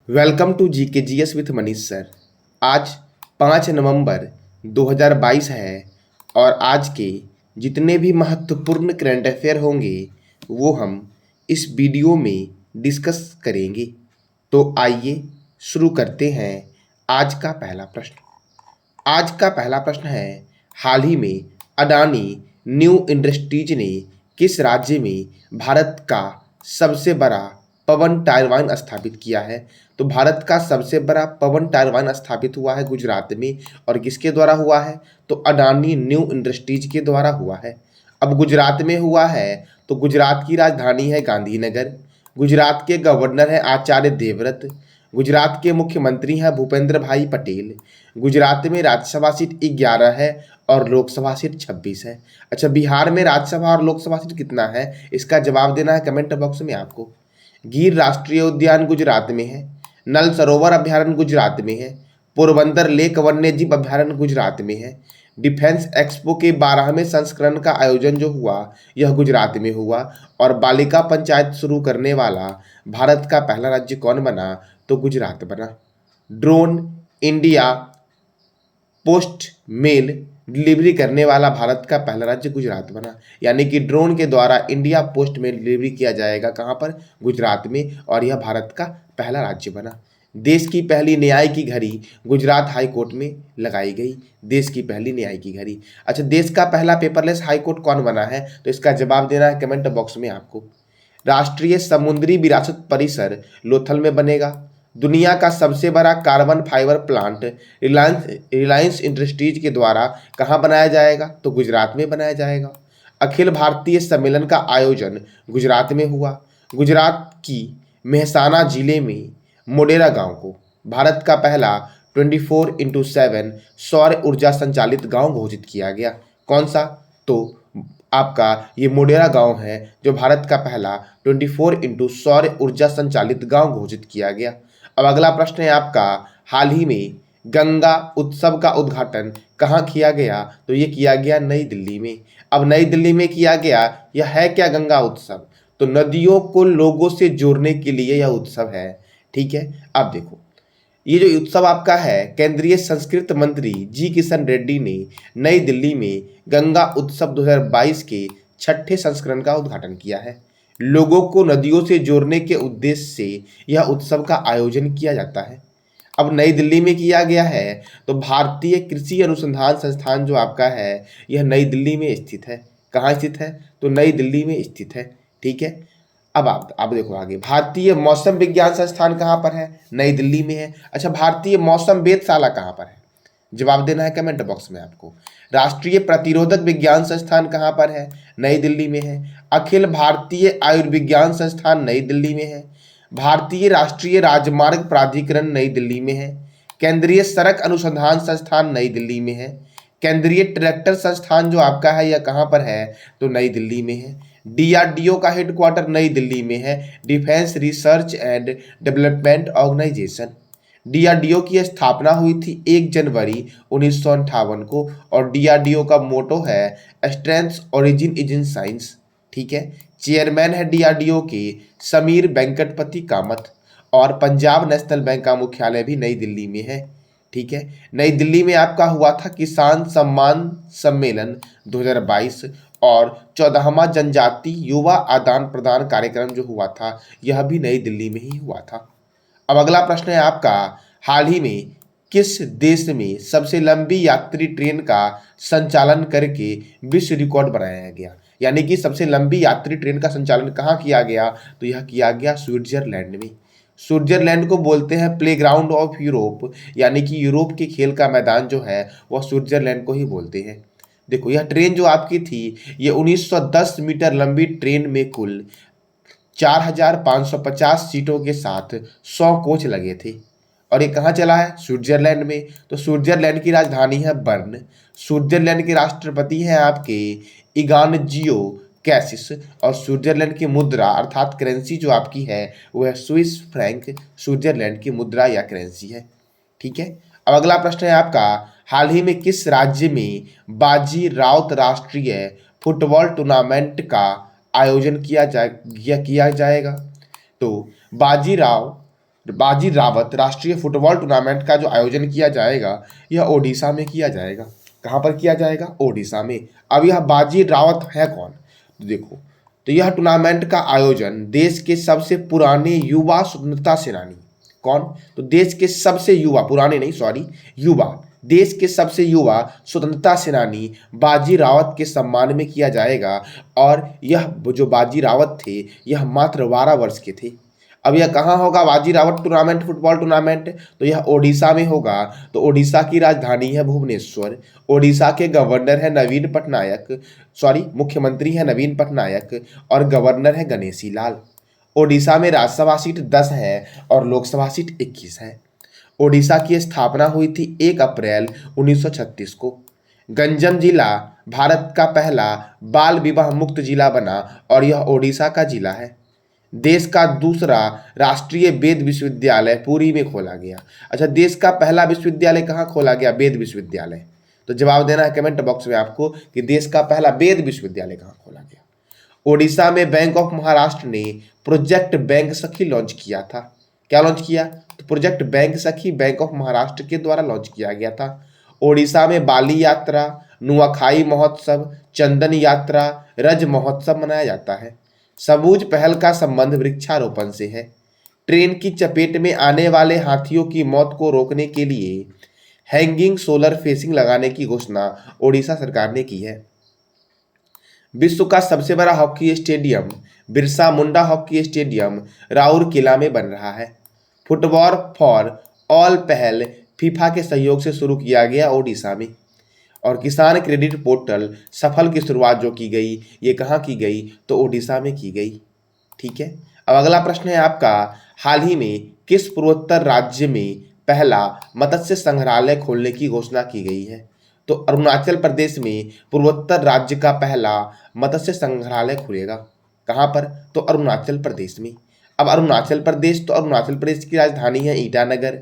Welcome to GK GS with Manish sir. आज 5 नवंबर 2022 है और आज के जितने भी महत्वपूर्ण करंट अफेयर होंगे वो हम इस वीडियो में डिस्कस करेंगे। तो आइए शुरू करते हैं। आज का पहला प्रश्न है, हाल ही में अडानी न्यू इंडस्ट्रीज ने किस राज्य में भारत का सबसे बड़ा पवन टरबाइन स्थापित किया है? तो भारत का सबसे बड़ा पवन टरबाइन स्थापित हुआ है गुजरात में। और किसके द्वारा हुआ है? तो अडानी न्यू इंडस्ट्रीज के द्वारा हुआ है। अब गुजरात में हुआ है तो गुजरात की राजधानी है गांधीनगर। गुजरात के गवर्नर हैं आचार्य देवव्रत। गुजरात के मुख्यमंत्री हैं भूपेंद्र भाई पटेल। गुजरात में राज्यसभा सीट 11 है और लोकसभा सीट 26 है। अच्छा, बिहार में राज्यसभा और लोकसभा सीट कितना है? इसका जवाब देना है कमेंट बॉक्स में आपको। गिर राष्ट्रीय उद्यान गुजरात में है। नल सरोवर अभ्यारण्य गुजरात में है। पोरबंदर लेक वन्यजीव अभ्यारण्य गुजरात में है। डिफेंस एक्सपो के 12वें संस्करण का आयोजन जो हुआ यह गुजरात में हुआ। और बालिका पंचायत शुरू करने वाला भारत का पहला राज्य कौन बना? तो गुजरात बना। Drone India Post mail delivery करने वाला भारत का पहला राज्य गुजरात बना। यानी कि ड्रोन के द्वारा इंडिया पोस्ट मेल डिलीवरी किया जाएगा कहाँ पर? गुजरात में। और यह भारत का पहला राज्य बना। देश की पहली न्याय की घड़ी गुजरात हाई कोर्ट में लगाई गई। देश की पहली न्याय की घड़ी। अच्छा, देश का पहला पेपरलेस हाई कोर्ट कौन बना है? तो इसका जवाब देना है कमेंट बॉक्स में आपको। राष्ट्रीय समुद्री विरासत परिसर लोथल में बनेगा। दुनिया का सबसे बड़ा carbon fibre plant Reliance industries के द्वारा कहाँ बनाया जाएगा? तो गुजरात में बनाया जाएगा। अखिल भारतीय सम्मेलन का आयोजन गुजरात में हुआ। गुजरात की मेहसाना जिले में मोडेरा गांव को भारत का पहला 24x7 सौर ऊर्जा संचालित गांव घोषित किया गया। कौन सा? तो आपका ये मोडेरा गांव है जो भारत का पहला 24 सौर ऊर्जा संचालित गांव घोषित किया गया। अब अगला प्रश्न है आपका, हाल ही में गंगा उत्सव का उद्घाटन कहाँ किया गया? तो ये किया गया नई दिल्ली में। अब नई दिल्ली में किया गया, यह है क्या गंगा उत्सव? तो नदियों को लोगों से जोड़ने के लिए यह उत्सव है। ठीक है, अब देखो ये जो उत्सव आपका है, केंद्रीय संस्कृति मंत्री जी किशन रेड्डी ने नई दिल्ली में गंगा उत्सव 2022 के 6ठे संस्करण का उद्घाटन किया है। लोगों को नदियों से जोड़ने के उद्देश्य से यह उत्सव का आयोजन किया जाता है। अब नई दिल्ली में किया गया है तो भारतीय कृषि अनुसंधान संस्थान जो आपका है यह नई दिल्ली में स्थित है। कहाँ स्थित है? तो नई दिल्ली में स्थित है। ठीक है, अब आप देखो आगे, भारतीय मौसम विज्ञान संस्थान कहाँ पर है? नई दिल्ली में है। अच्छा, भारतीय मौसम वेधशाला कहाँ पर है? जवाब देना है कमेंट बॉक्स में आपको। राष्ट्रीय प्रतिरोधक विज्ञान संस्थान कहाँ पर है? नई दिल्ली में है। अखिल भारतीय आयुर्विज्ञान संस्थान नई दिल्ली में है। भारतीय राष्ट्रीय राजमार्ग प्राधिकरण नई दिल्ली में है। केंद्रीय सड़क अनुसंधान संस्थान नई दिल्ली में है। केंद्रीय ट्रैक्टर संस्थान जो आपका है यह कहाँ पर है? तो नई दिल्ली में है। डीआरडीओ का हेडक्वार्टर नई दिल्ली में है, defence research and development organisation. DRDO की स्थापना हुई थी 1 जनवरी 1958 को और डीआरडीओ का मोटो है strength origin is in science. ठीक है, चेयरमैन है डीआरडीओ के समीर वेंकटपति कामत। और पंजाब नेशनल बैंक का मुख्यालय भी नई दिल्ली में है। ठीक है, नई दिल्ली में आपका हुआ था किसान सम्मान सम्मेलन 2022 और 14वां जनजाति युवा आदान प्रदान कार्यक्रम जो हुआ था यह भी नई दिल्ली में ही हुआ था। अब अगला प्रश्न है आपका, हाल ही में किस देश में सबसे लंबी यात्री ट्रेन का संचालन करके विश्व रिकॉर्ड बनाया गया? यानी कि सबसे लंबी यात्री ट्रेन का संचालन कहाँ किया गया? तो यह किया गया स्विट्जरलैंड में। स्विट्जरलैंड को बोलते हैं प्लेग्राउंड ऑफ यूरोप, यानी कि यूरोप के खेल का मैदान जो है वह स्विट्जरलैंड को ही बोलते हैं। देखो यह ट्रेन जो आपकी थी ये 1910 मीटर लंबी ट्रेन में कुल 4550 सीटों के साथ 100 कोच लगे थे। और ये कहाँ चला है? स्विट्जरलैंड में। तो स्विट्जरलैंड की राजधानी है बर्न। स्विट्जरलैंड के राष्ट्रपति हैं आपके इगानजियो कैसिस। और स्विट्जरलैंड की मुद्रा अर्थात करेंसी जो आपकी है वो है स्विस फ्रैंक। स्विट्जरलैंड की मुद्रा या करेंसी है। ठीक है, अब अगला प्रश्न है आपका, हाल ही में किस राज्य में बाजी राउत राष्ट्रीय फुटबॉल टूर्नामेंट का आयोजन किया जाएगा? तो बाजीराव बाजी रावत राष्ट्रीय फुटबॉल टूर्नामेंट का जो आयोजन किया जाएगा यह ओडिशा में किया जाएगा। कहाँ पर किया जाएगा? ओडिशा में। अब यह बाजी रावत है कौन? तो देखो, तो यह टूर्नामेंट का आयोजन देश के सबसे पुराने युवा स्वतंत्रता सेनानी, कौन? तो देश के सबसे युवा, पुराने नहीं सॉरी, युवा, देश के सबसे युवा स्वतंत्रता सेनानी बाजी रावत के सम्मान में किया जाएगा। और यह जो बाजी रावत थे यह मात्र 12 वर्ष के थे। अब यह कहाँ होगा बाजी रावत टूर्नामेंट, फुटबॉल टूर्नामेंट? तो यह ओडिशा में होगा। तो ओडिशा की राजधानी है भुवनेश्वर। ओडिशा के गवर्नर है नवीन पटनायक, सॉरी मुख्यमंत्री है नवीन पटनायक और गवर्नर है गणेशी लाल। ओडिशा में राज्यसभा सीट 10 है और लोकसभा सीट 21 है। ओडिशा की स्थापना हुई थी 1 अप्रैल 1936 को। गंजम जिला भारत का पहला बाल विवाह मुक्त जिला बना और यह ओडिशा का जिला है। देश का दूसरा राष्ट्रीय वेद विश्वविद्यालय पुरी में खोला गया। अच्छा, देश का पहला विश्वविद्यालय कहाँ खोला गया? वेद विश्वविद्यालय। तो जवाब देना है कमेंट बॉक्स में आपको कि देश का पहला वेद विश्वविद्यालय कहाँ खोला गया। ओडिशा में बैंक ऑफ महाराष्ट्र ने प्रोजेक्ट बैंक सखी लॉन्च किया था। क्या लॉन्च किया? तो प्रोजेक्ट बैंक सखी बैंक ऑफ महाराष्ट्र के द्वारा लॉन्च किया गया था। ओडिशा में बाली यात्रा, नुआखाई महोत्सव, चंदन यात्रा, रज महोत्सव मनाया जाता है। सबूज पहल का संबंध वृक्षारोपण से है। ट्रेन की चपेट में आने वाले हाथियों की मौत को रोकने के लिए हैंगिंग सोलर फेंसिंग लगाने की घोषणा ओडिशा सरकार ने की है। विश्व का सबसे बड़ा hockey stadium Birsa Munda hockey stadium Rourkela में बन रहा है। फुटबॉल फॉर ऑल पहल फीफा के सहयोग से शुरू किया गया ओडिशा में। और किसान क्रेडिट पोर्टल सफल की शुरुआत जो की गई ये कहाँ की गई? तो ओडिशा में की गई। ठीक है। अब अगला प्रश्न है आपका, हाल ही में किस पूर्वोत्तर राज्य में पहला मत्स्य संग्रहालय खोलने की घोषणा की गई है? तो अरुणाचल प्रदेश में पूर्वोत्तर राज्य का पहला मत्स्य संग्रहालय खुलेगा। कहाँ पर? तो अरुणाचल प्रदेश में। अब अरुणाचल प्रदेश, तो अरुणाचल प्रदेश की राजधानी है ईटानगर।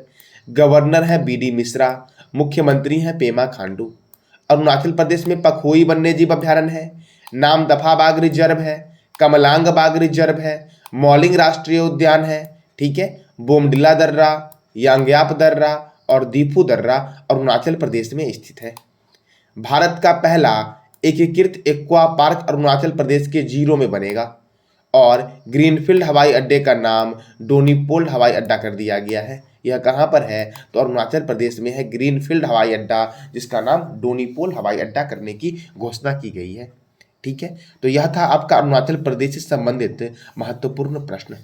गवर्नर है BD मिश्रा, मुख्यमंत्री हैं पेमा खांडू। अरुणाचल प्रदेश में पखोई वन्यजीव अभ्यारण्य है, नामदफा बाघ रिजर्व है, कमलांग बाघ रिजर्व है, मौलिंग राष्ट्रीय उद्यान है। ठीक है। बोमडिला दर्रा, यांग्याप दर्रा और दीफू दर्रा अरुणाचल प्रदेश में स्थित है। भारत का पहला एकीकृत एक्वा पार्क अरुणाचल प्रदेश के जीरो में बनेगा और ग्रीनफील्ड हवाई अड्डे का नाम डोनीपोल्ड हवाई अड्डा कर दिया गया है। यह कहाँ पर है? तो अरुणाचल प्रदेश में है ग्रीनफील्ड हवाई अड्डा, जिसका नाम डोनीपोल हवाई अड्डा करने की घोषणा की गई है। ठीक है। तो यह था आपका अरुणाचल प्रदेश से संबंधित महत्वपूर्ण प्रश्न।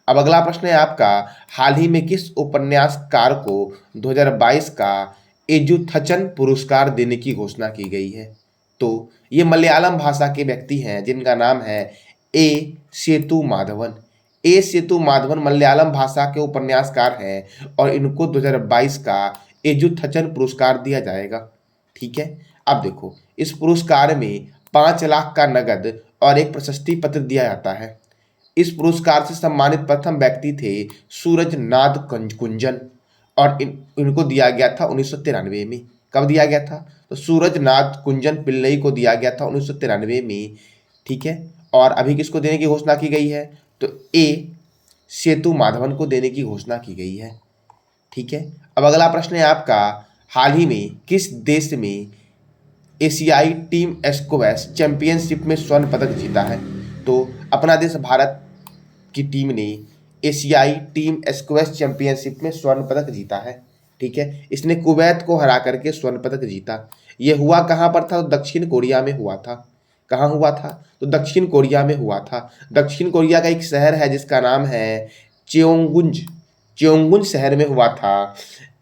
अब अगला प्रश्न है आपका, हाल ही में किस उपन्यासकार को 2022 का एजुथचन पुरस्कार देने की घोषणा की गई है? तो ये मलयालम भाषा के व्यक्ति हैं जिनका नाम है ए सेतु माधवन। ए सेतु माधवन मलयालम भाषा के उपन्यासकार हैं और इनको 2022 का एजुथचन पुरस्कार दिया जाएगा। ठीक है। अब देखो, इस पुरस्कार में 5 लाख का नगद और एक प्रशस्ति पत्र दिया जाता है। इस पुरस्कार से सम्मानित प्रथम व्यक्ति थे सूरज नाद कुंजन और इनको दिया गया था 1993 में। कब दिया गया था? तो सूरज नाद कुंजन पिल्लई को दिया गया था 1993 में। ठीक है। और अभी किसको देने की घोषणा की गई है? तो ए सेतु माधवन को देने की घोषणा की गई है। ठीक है। अब अगला प्रश्न है आपका, हाल ही में किस देश में एशियाई टीम स्क्वैश चैंपियनशिप में स्वर्ण पदक जीता है? तो अपना देश भारत की टीम ने एशियाई टीम स्क्वैश चैंपियनशिप में स्वर्ण पदक जीता है। ठीक है। इसने कुवैत को हरा करके स्वर्ण पदक जीता। ये हुआ कहाँ पर था? तो दक्षिण कोरिया में हुआ था। कहाँ हुआ था? तो दक्षिण कोरिया में हुआ था। दक्षिण कोरिया का एक शहर है जिसका नाम है चेओंगुंज। चेओंगुंज शहर में हुआ था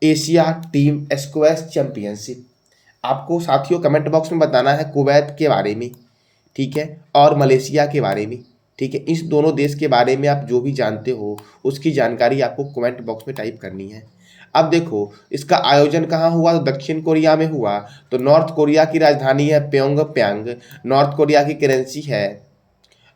एशिया टीम स्क्वैश चैंपियनशिप। आपको साथियों कमेंट बॉक्स में बताना है कुवैत के बारे में। ठीक है। और मलेशिया के बारे में। ठीक है। इस दोनों देश के बारे में आप जो भी जानते हो उसकी जानकारी आपको कमेंट बॉक्स में टाइप करनी है। अब देखो, इसका आयोजन कहाँ हुआ? तो दक्षिण कोरिया में हुआ। तो नॉर्थ कोरिया की राजधानी है प्योंगयांग। नॉर्थ कोरिया की करेंसी है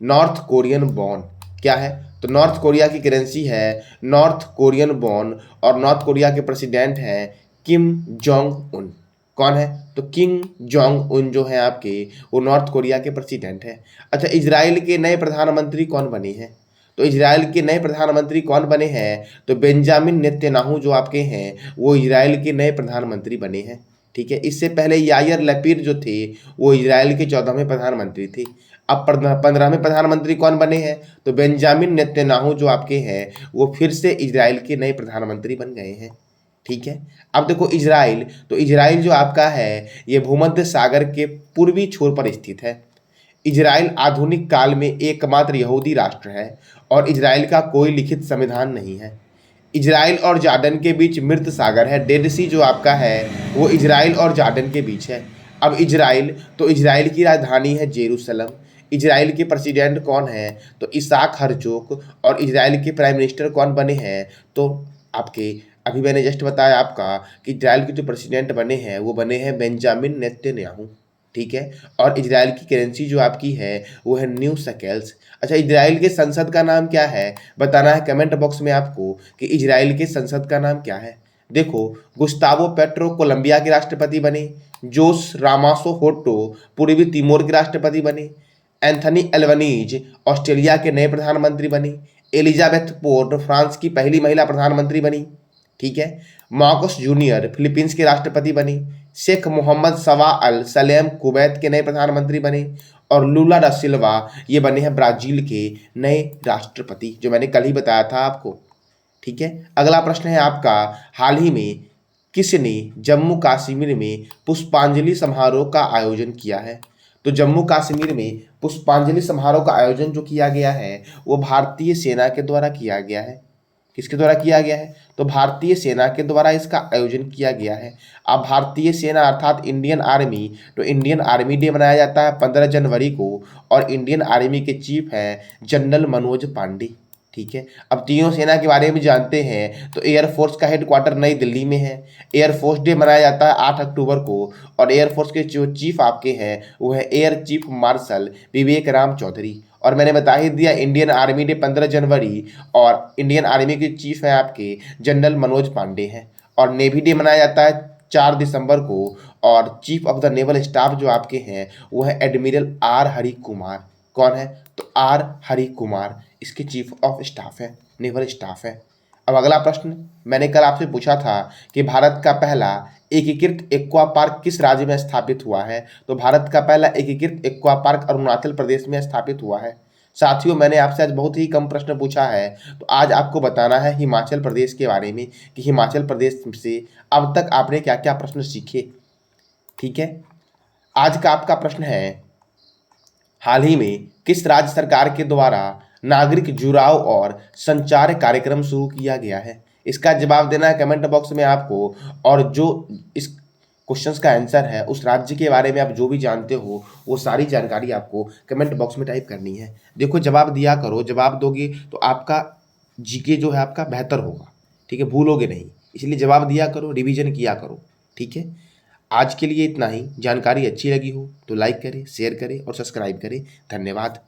नॉर्थ कोरियन वॉन। क्या है? तो नॉर्थ कोरिया की करेंसी है नॉर्थ कोरियन वॉन और नॉर्थ कोरिया के प्रेसिडेंट हैं किम जोंग उन। कौन है? तो किम जोंग उन जो है आपके, वो नॉर्थ कोरिया के प्रेसिडेंट हैं। अच्छा, इजराइल के नए प्रधानमंत्री कौन बने हैं? तो इजराइल के नए प्रधानमंत्री कौन बने हैं? तो बेंजामिन नेतन्याहू जो आपके हैं वो इजराइल के नए प्रधानमंत्री बने हैं। ठीक है, इससे पहले यायर लपीड जो थे वो इजराइल के 14वें प्रधानमंत्री थे। अब 15वें प्रधानमंत्री कौन बने हैं? तो बेंजामिन नेतन्याहू जो आपके हैं वो फिर से इजराइल के नए प्रधानमंत्री बन गए हैं। ठीक है, अब देखो इजराइल, तो इजराइल जो आपका है ये भूमध्य सागर के पूर्वी छोर पर स्थित है। इजराइल आधुनिक काल में एकमात्र यहूदी राष्ट्र है और इजराइल का कोई लिखित संविधान नहीं है। इजराइल और जॉर्डन के बीच मृत सागर है, डेड सी जो आपका है वो इजराइल और जॉर्डन के बीच है। अब इजराइल, तो इजराइल की राजधानी है जेरूसलम। इजराइल के प्रेसिडेंट कौन है? तो इसाक हरजोग। और इजराइल के प्राइम मिनिस्टर कौन बने हैं? तो आपके अभी मैंने जस्ट बताया आपका कि इजराइल के जो प्रेसिडेंट बने हैं वो बने हैं बेंजामिन नेतन्याहू। ठीक है, और इजराइल की करेंसी जो आपकी है वो है न्यू शेकेल्स। अच्छा, इजराइल के संसद का नाम क्या है? बताना है कमेंट बॉक्स में आपको कि इजराइल के संसद का नाम क्या है। देखो, गुस्तावो पेट्रो कोलंबिया के राष्ट्रपति बने, जोस रामासो होटो पूर्वी तिमोर के राष्ट्रपति बने, एंथनी एल्बनीज ऑस्ट्रेलिया के नए प्रधानमंत्री बने, एलिजाबेथ पोर्ट फ्रांस की पहली महिला प्रधानमंत्री बनी। ठीक है, मार्कोस जूनियर फिलीपींस के राष्ट्रपति बने, शेख मोहम्मद सवा अल सलेम कुवैत के नए प्रधानमंत्री बने और लूला डा सिल्वा ये बने हैं ब्राजील के नए राष्ट्रपति, जो मैंने कल ही बताया था आपको। ठीक है, अगला प्रश्न है आपका, हाल ही में किसने जम्मू कश्मीर में पुष्पांजलि समारोह का आयोजन किया है? तो जम्मू कश्मीर में पुष्पांजलि समारोह का आयोजन जो किया गया है वो भारतीय सेना के द्वारा किया गया है। किसके द्वारा किया गया है? तो भारतीय सेना के द्वारा इसका आयोजन किया गया है। अब भारतीय सेना अर्थात इंडियन आर्मी, तो इंडियन आर्मी डे मनाया जाता है 15 जनवरी को और इंडियन आर्मी के चीफ हैं जनरल मनोज पांडे। ठीक है, अब तीनों सेना के बारे में जानते हैं। तो एयरफोर्स का हेडक्वार्टर नई दिल्ली में है। एयरफोर्स डे मनाया जाता है 8 अक्टूबर को और एयरफोर्स के जो चीफ आपके हैं वो है एयर चीफ मार्शल विवेक राम चौधरी। और मैंने बता ही दिया इंडियन आर्मी डे 15 जनवरी और इंडियन आर्मी के चीफ हैं आपके जनरल मनोज पांडे हैं। और नेवी डे मनाया जाता है 4 दिसंबर को और chief of the naval staff जो आपके हैं वो है एडमिरल आर हरि कुमार। कौन है? तो आर हरि कुमार इसके चीफ ऑफ स्टाफ है, नेवल स्टाफ है। अब अगला प्रश्न मैंने कल आपसे पूछा था कि भारत का पहला एकीकृत एक्वा पार्क किस राज्य में स्थापित हुआ है? तो भारत का पहला एकीकृत एक्वा पार्क अरुणाचल प्रदेश में स्थापित हुआ है। साथियों, मैंने आपसे आज बहुत ही कम प्रश्न पूछा है, तो आज आपको बताना है हिमाचल प्रदेश के बारे में कि हिमाचल प्रदेश से अब तक आपने क्या क्या प्रश्न सीखे। ठीक है, आज का आपका प्रश्न है, हाल ही में किस राज्य सरकार के द्वारा नागरिक जुड़ाव और संचार कार्यक्रम शुरू किया गया है? इसका जवाब देना है कमेंट बॉक्स में आपको। और जो इस क्वेश्चंस का आंसर है उस राज्य के बारे में आप जो भी जानते हो वो सारी जानकारी आपको कमेंट बॉक्स में टाइप करनी है। देखो, जवाब दिया करो, जवाब दोगे तो आपका जीके जो है आपका बेहतर होगा। ठीक है, भूलोगे नहीं, इसलिए जवाब दिया करो, रिवीजन किया करो। ठीक है, आज के लिए इतना ही। जानकारी अच्छी लगी हो तो लाइक करें, शेयर करें और सब्सक्राइब करें। धन्यवाद।